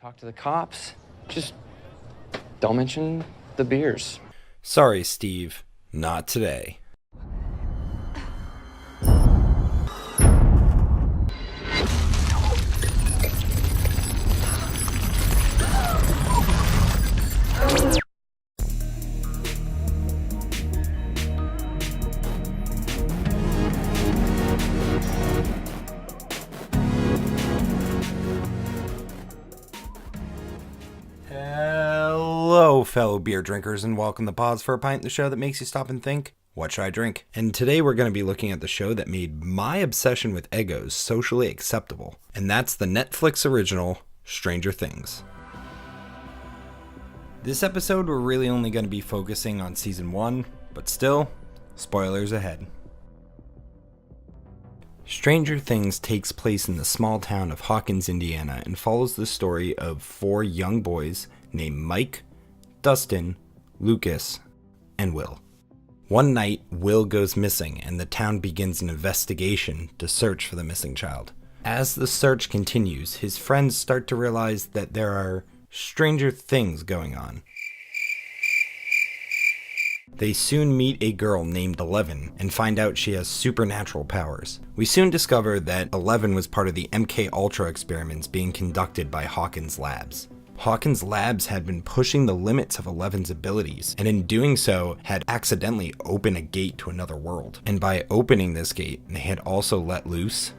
Talk to the cops. Just don't mention the beers. Sorry, Steve. Not today. Hello, fellow beer drinkers, and welcome to Pause for a Pint, the show that makes you stop and think, what should I drink? And today we're going to be looking at the show that made my obsession with Eggos socially acceptable, and that's the Netflix original, Stranger Things. This episode we're really only going to be focusing on Season 1, but still, spoilers ahead. Stranger Things takes place in the small town of Hawkins, Indiana, and follows the story of 4 young boys named Mike, Dustin, Lucas, and Will. One night, Will goes missing, and the town begins an investigation to search for the missing child. As the search continues, his friends start to realize that there are stranger things going on. They soon meet a girl named Eleven and find out she has supernatural powers. We soon discover that Eleven was part of the MK Ultra experiments being conducted by Hawkins Labs. Hawkins Labs had been pushing the limits of Eleven's abilities, and in doing so had accidentally opened a gate to another world. And by opening this gate, they had also let loose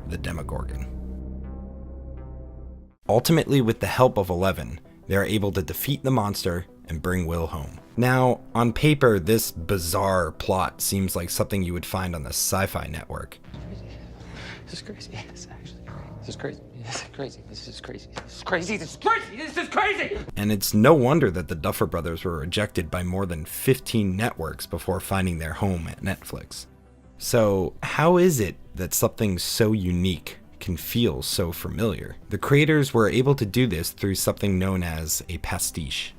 the Demogorgon. Ultimately, with the help of Eleven, they are able to defeat the monster and bring Will home. Now, on paper, this bizarre plot seems like something you would find on the Sci-Fi Network. This is crazy. This is actually crazy. This is crazy. This is crazy. This is crazy. This is crazy. This is crazy. This is crazy. And it's no wonder that the Duffer Brothers were rejected by more than 15 networks before finding their home at Netflix. So, how is it that something so unique can feel so familiar? The creators were able to do this through something known as a pastiche.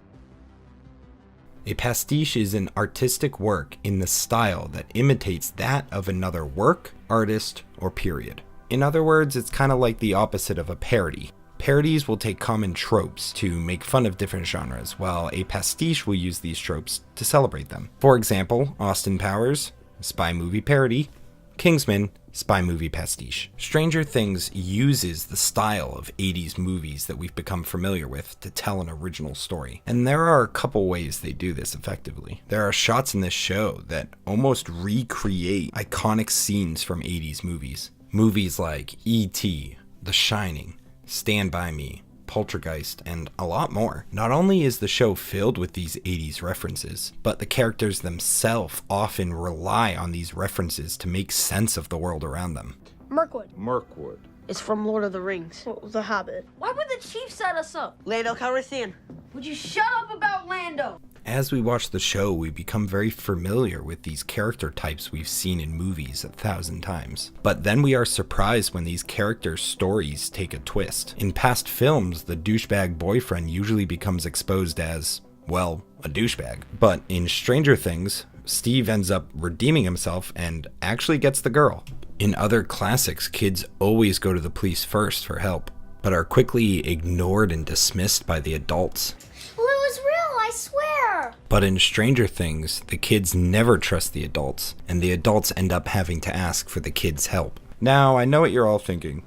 A pastiche is an artistic work in the style that imitates that of another work, artist, or period. In other words, it's kind of like the opposite of a parody. Parodies will take common tropes to make fun of different genres, while a pastiche will use these tropes to celebrate them. For example, Austin Powers, spy movie parody; Kingsman, spy movie pastiche. Stranger Things uses the style of 80s movies that we've become familiar with to tell an original story. And there are a couple ways they do this effectively. There are shots in this show that almost recreate iconic scenes from 80s movies. Movies like E.T., The Shining, Stand By Me, Poltergeist, and a lot more. Not only is the show filled with these 80s references, but the characters themselves often rely on these references to make sense of the world around them. Mirkwood. It's from Lord of the Rings. Well, The Hobbit. Why would the chief set us up? Lando Calrissian. Would you shut up about Lando? As we watch the show, we become very familiar with these character types we've seen in movies 1,000 times. But then we are surprised when these character stories take a twist. In past films, the douchebag boyfriend usually becomes exposed as, well, a douchebag. But in Stranger Things, Steve ends up redeeming himself and actually gets the girl. In other classics, kids always go to the police first for help, but are quickly ignored and dismissed by the adults. Well, it was real, I swear. But in Stranger Things, the kids never trust the adults, and the adults end up having to ask for the kids' help. Now, I know what you're all thinking.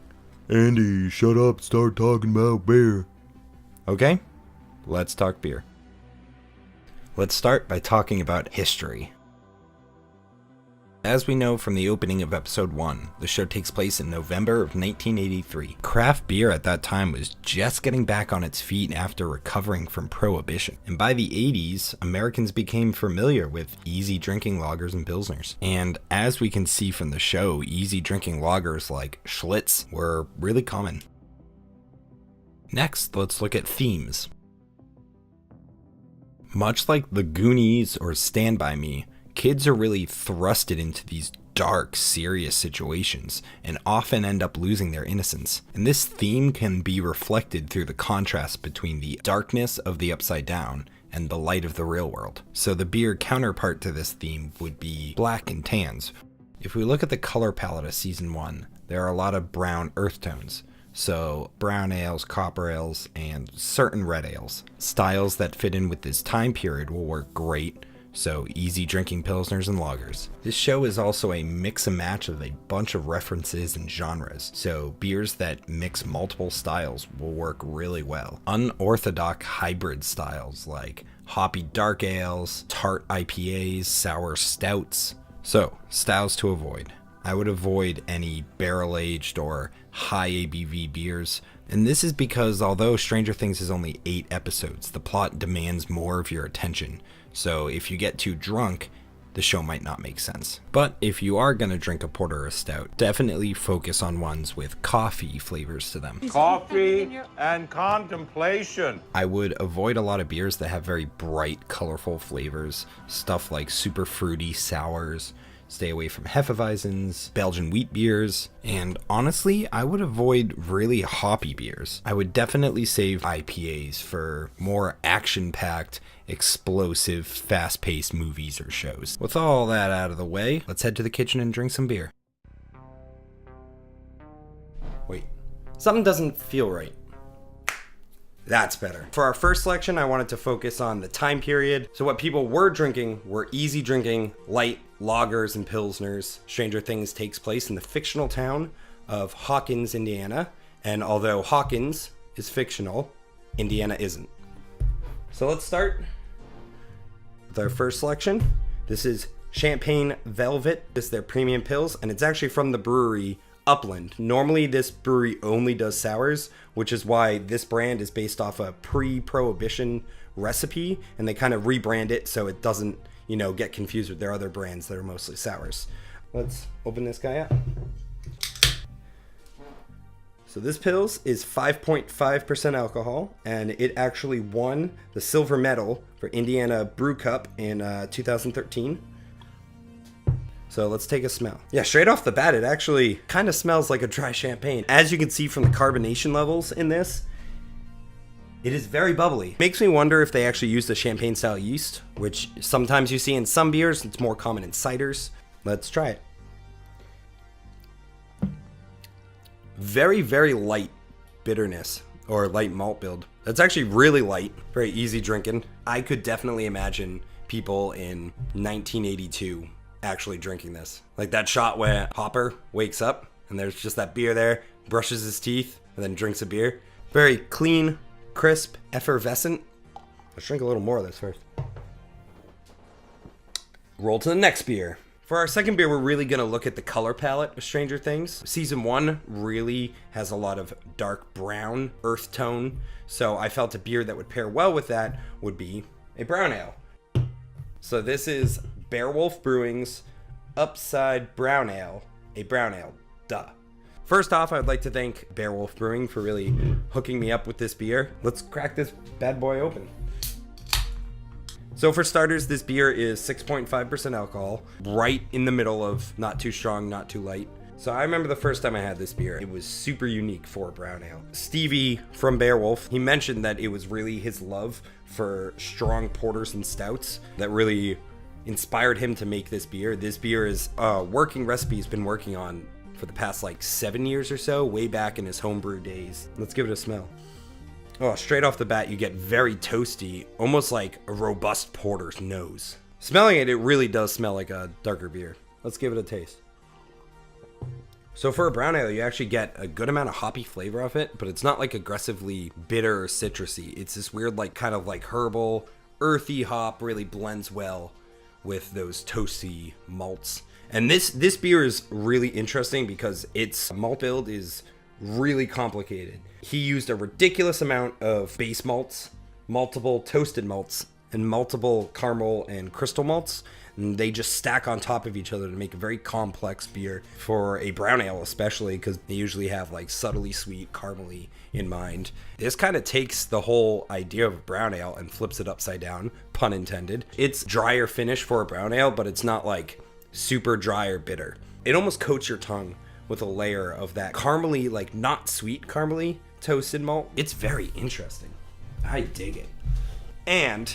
Andy, shut up and start talking about beer. Okay, let's talk beer. Let's start by talking about history. As we know from the opening of episode 1, the show takes place in November of 1983. Craft beer at that time was just getting back on its feet after recovering from Prohibition. And by the 80s, Americans became familiar with easy drinking lagers and pilsners. And as we can see from the show, easy drinking lagers like Schlitz were really common. Next, let's look at themes. Much like The Goonies or Stand By Me, kids are really thrusted into these dark, serious situations and often end up losing their innocence. And this theme can be reflected through the contrast between the darkness of the Upside Down and the light of the real world. So the beer counterpart to this theme would be black and tans. If we look at the color palette of season 1, there are a lot of brown earth tones. So brown ales, copper ales, and certain red ales. Styles that fit in with this time period will work great. So easy drinking pilsners and lagers. This show is also a mix and match of a bunch of references and genres. So beers that mix multiple styles will work really well. Unorthodox hybrid styles like hoppy dark ales, tart IPAs, sour stouts. So styles to avoid. I would avoid any barrel-aged or high ABV beers, and this is because although Stranger Things is only 8 episodes, the plot demands more of your attention, so if you get too drunk, the show might not make sense. But if you are going to drink a porter or a stout, definitely focus on ones with coffee flavors to them. Coffee and contemplation. I would avoid a lot of beers that have very bright, colorful flavors, stuff like super fruity sours. Stay away from Hefeweizens, Belgian wheat beers, and honestly, I would avoid really hoppy beers. I would definitely save IPAs for more action-packed, explosive, fast-paced movies or shows. With all that out of the way, let's head to the kitchen and drink some beer. Wait, something doesn't feel right. That's better. For our first selection, I wanted to focus on the time period. So what people were drinking were easy drinking, light lagers and pilsners. Stranger Things takes place in the fictional town of Hawkins, Indiana. And although Hawkins is fictional, Indiana isn't. So let's start with our first selection. This is Champagne Velvet. This is their premium pills, and it's actually from the brewery Upland. Normally this brewery only does sours, which is why this brand is based off a pre-prohibition recipe, and they kind of rebrand it so it doesn't, get confused with their other brands that are mostly sours. Let's open this guy up. So this pills is 5.5% alcohol, and it actually won the silver medal for Indiana Brew Cup in 2013. So let's take a smell. Yeah, straight off the bat, it actually kind of smells like a dry champagne. As you can see from the carbonation levels in this, it is very bubbly. Makes me wonder if they actually use the champagne style yeast, which sometimes you see in some beers. It's more common in ciders. Let's try it. Very, very light bitterness or light malt build. That's actually really light, very easy drinking. I could definitely imagine people in 1982 actually drinking this. Like that shot where Hopper wakes up and there's just that beer there, brushes his teeth, and then drinks a beer. Very clean, crisp, effervescent. Let's drink a little more of this first. Roll to the next beer. For our second beer, we're really going to look at the color palette of Stranger Things. Season 1 really has a lot of dark brown earth tone, so I felt a beer that would pair well with that would be a brown ale. So this is Beowulf Brewing's Upside Brown Ale, a brown ale, duh. First off, I'd like to thank Beowulf Brewing for really hooking me up with this beer. Let's crack this bad boy open. So for starters, this beer is 6.5% alcohol, right in the middle of not too strong, not too light. So I remember the first time I had this beer, it was super unique for a brown ale. Stevie from Beowulf, he mentioned that it was really his love for strong porters and stouts that really inspired him to make this beer. This beer is a working recipe he's been working on for the past 7 years or so, way back in his homebrew days. Let's give it a smell. Oh, straight off the bat, you get very toasty, almost like a robust porter's nose. Smelling it, it really does smell like a darker beer. Let's give it a taste. So for a brown ale, you actually get a good amount of hoppy flavor off it, but it's not aggressively bitter or citrusy. It's this weird kind of herbal, earthy hop really blends well with those toasty malts. And this beer is really interesting because its malt build is really complicated. He used a ridiculous amount of base malts, multiple toasted malts, and multiple caramel and crystal malts. And they just stack on top of each other to make a very complex beer for a brown ale, especially because they usually have subtly sweet, caramely in mind. This kind of takes the whole idea of a brown ale and flips it upside down, pun intended. It's drier finish for a brown ale, but it's not super dry or bitter. It almost coats your tongue with a layer of that caramely, not sweet caramely toasted malt. It's very interesting. I dig it. And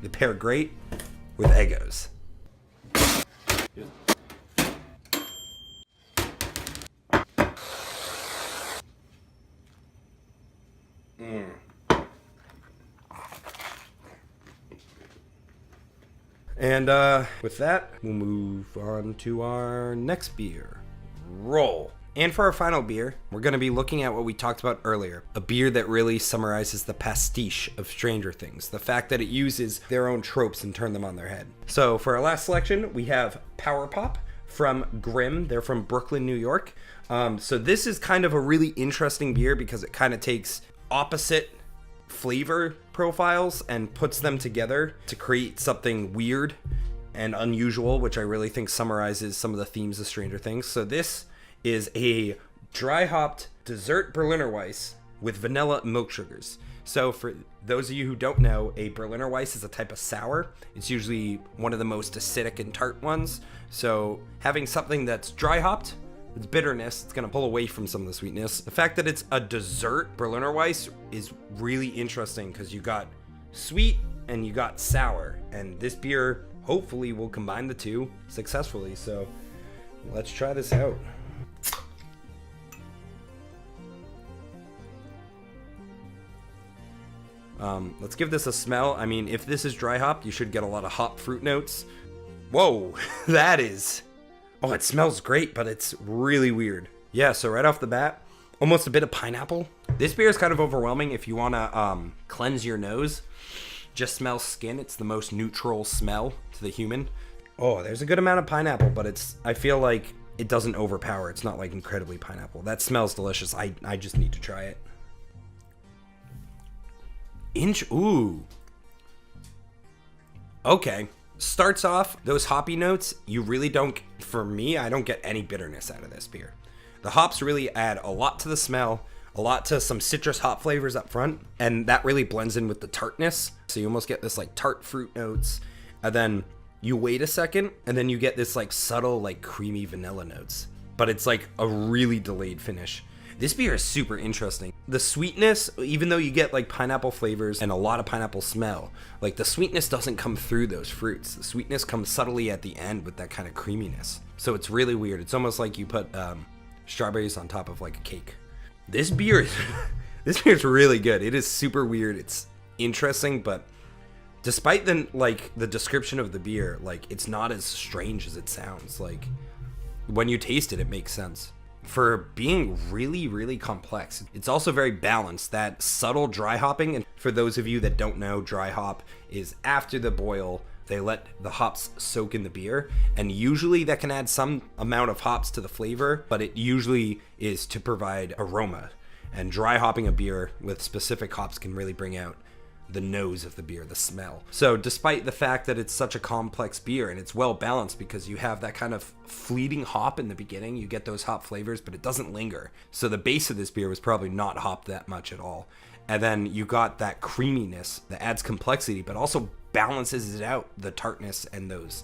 they pair great with Eggos. And with that, we'll move on to our next beer. Roll. And for our final beer, we're going to be looking at what we talked about earlier. A beer that really summarizes the pastiche of Stranger Things. The fact that it uses their own tropes and turn them on their head. So for our last selection, we have Power Pop from Grimm. They're from Brooklyn, New York. So this is kind of a really interesting beer because it kind of takes opposite flavor profiles and puts them together to create something weird and unusual, which I really think summarizes some of the themes of Stranger Things. So this is a dry hopped dessert Berliner Weiss with vanilla milk sugars. So for those of you who don't know, a Berliner Weiss is a type of sour. It's usually one of the most acidic and tart ones. So having something that's dry hopped, it's bitterness, it's going to pull away from some of the sweetness. The fact that it's a dessert Berliner Weiss is really interesting because you got sweet and you got sour. And this beer hopefully will combine the two successfully. So let's try this out. Let's give this a smell. I mean, if this is dry hop, you should get a lot of hop fruit notes. Whoa, that is... Oh, it smells great, but it's really weird. Yeah, so right off the bat, almost a bit of pineapple. This beer is kind of overwhelming if you want to cleanse your nose. Just smell skin. It's the most neutral smell to the human. Oh, there's a good amount of pineapple, but I feel like it doesn't overpower. It's not like incredibly pineapple. That smells delicious. I just need to try it. Ooh. Okay. Starts off, those hoppy notes, you really don't, for me, I don't get any bitterness out of this beer. The hops really add a lot to the smell, a lot to some citrus hop flavors up front, and that really blends in with the tartness. So you almost get this like tart fruit notes, and then you wait a second, and then you get this like subtle like creamy vanilla notes. But it's like a really delayed finish. This beer is super interesting. The sweetness, even though you get like pineapple flavors and a lot of pineapple smell, like the sweetness doesn't come through those fruits. The sweetness comes subtly at the end with that kind of creaminess. So it's really weird. It's almost like you put strawberries on top of like a cake. This beer is really good. It is super weird. It's interesting, but despite the description of the beer, like it's not as strange as it sounds. Like when you taste it, it makes sense. For being really, really complex. It's also very balanced. That subtle dry hopping, and for those of you that don't know, dry hop is after the boil, they let the hops soak in the beer, and usually that can add some amount of hops to the flavor, but it usually is to provide aroma. And dry hopping a beer with specific hops can really bring out the nose of the beer, the smell. So despite the fact that it's such a complex beer and it's well balanced because you have that kind of fleeting hop in the beginning, you get those hop flavors, but it doesn't linger. So the base of this beer was probably not hopped that much at all. And then you got that creaminess that adds complexity, but also balances it out, the tartness and those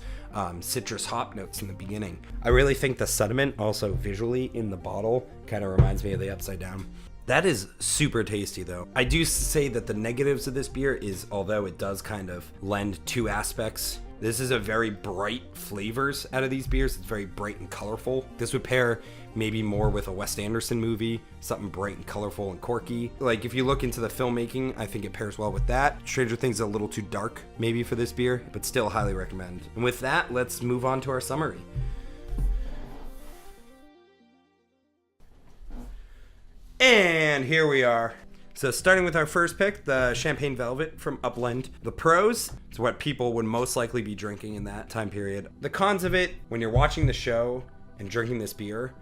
citrus hop notes in the beginning. I really think the sediment also visually in the bottle kind of reminds me of the Upside Down. That is super tasty though. I do say that the negatives of this beer is, although it does kind of lend two aspects, this is a very bright flavors out of these beers. It's very bright and colorful. This would pair maybe more with a Wes Anderson movie, something bright and colorful and quirky. Like if you look into the filmmaking, I think it pairs well with that. Stranger Things is a little too dark maybe for this beer, but still highly recommend. And with that, let's move on to our summary. And here we are. So starting with our first pick, the Champagne Velvet from Upland. The pros, it's what people would most likely be drinking in that time period. The cons of it, when you're watching the show and drinking this beer,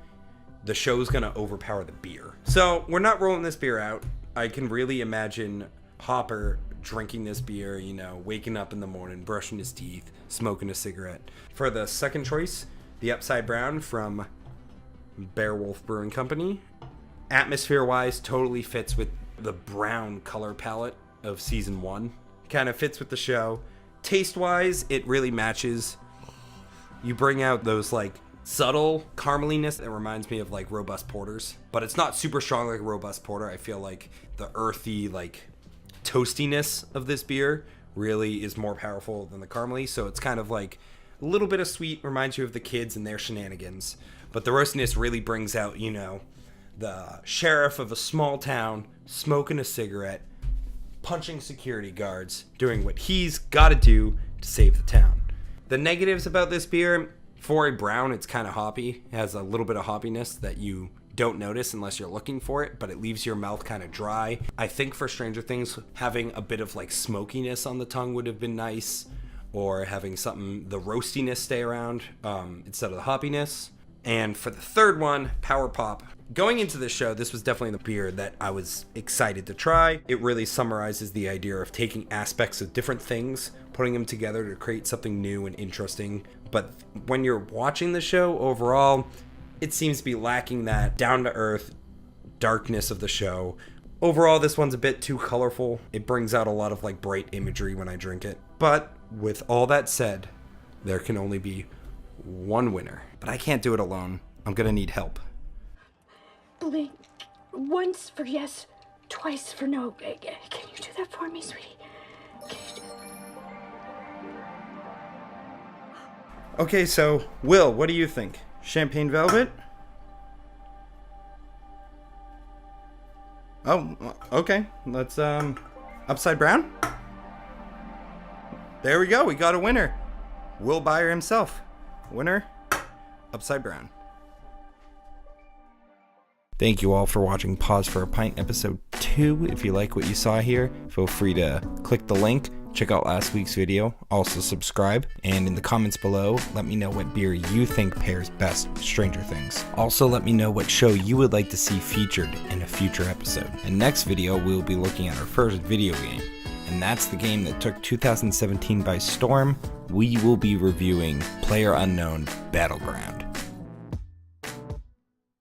the show's gonna overpower the beer. So we're not rolling this beer out. I can really imagine Hopper drinking this beer, you know, waking up in the morning, brushing his teeth, smoking a cigarette. For the second choice, the Upside Brown from Beowulf Brewing Company. Atmosphere-wise, totally fits with the brown color palette of season 1. Kind of fits with the show. Taste-wise, it really matches. You bring out those like subtle carameliness that reminds me of like robust porters, but it's not super strong like robust porter. I feel like the earthy like toastiness of this beer really is more powerful than the caramely. So it's kind of like a little bit of sweet, reminds you of the kids and their shenanigans, but the roastiness really brings out, you know, the sheriff of a small town, smoking a cigarette, punching security guards, doing what he's got to do to save the town. The negatives about this beer, for a brown, it's kind of hoppy. It has a little bit of hoppiness that you don't notice unless you're looking for it, but it leaves your mouth kind of dry. I think for Stranger Things, having a bit of like smokiness on the tongue would have been nice, or having something, the roastiness stay around instead of the hoppiness. And for the third one, Power Pop. Going into the show, this was definitely the beer that I was excited to try. It really summarizes the idea of taking aspects of different things, putting them together to create something new and interesting. But when you're watching the show overall, it seems to be lacking that down-to-earth darkness of the show. Overall, this one's a bit too colorful. It brings out a lot of like bright imagery when I drink it. But with all that said, there can only be one winner. But I can't do it alone. I'm gonna need help. Blink once for yes, twice for no. Can you do that for me, sweetie? Can you do Okay, so Will, what do you think? Champagne Velvet? Oh, okay. Let's Upside Brown? There we go. We got a winner. Will Byer himself. Winner, Upside Brown. Thank you all for watching Pause for a Pint episode 2. If you like what you saw here, feel free to click the link, check out last week's video, also subscribe, and in the comments below, let me know what beer you think pairs best with Stranger Things. Also, let me know what show you would like to see featured in a future episode. In next video, we will be looking at our first video game, and that's the game that took 2017 by storm. We will be reviewing PlayerUnknown Battleground.